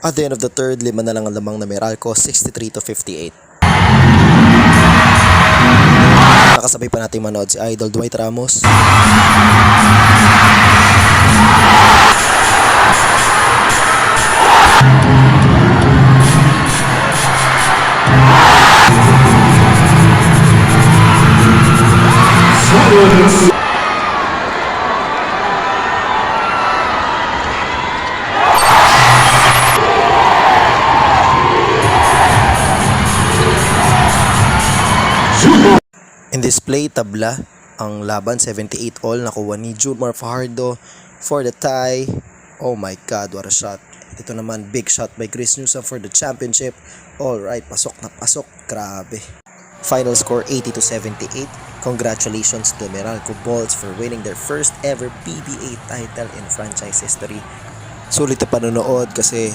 At the end of the third, 5 na lang ang lamang na Meralco, 63-58. Nakasabay pa natin manood si Idol Dwight Ramos. In this play, tabla ang laban, 78 all, nakuha ni Jumar Fajardo for the tie. Oh my God, what a shot. Ito naman, big shot by Chris Newsom for the championship. Alright, pasok na pasok, grabe. Final score 80-78. Congratulations to Meralco Bolts for winning their first ever PBA title in franchise history. Sulit na panonood kasi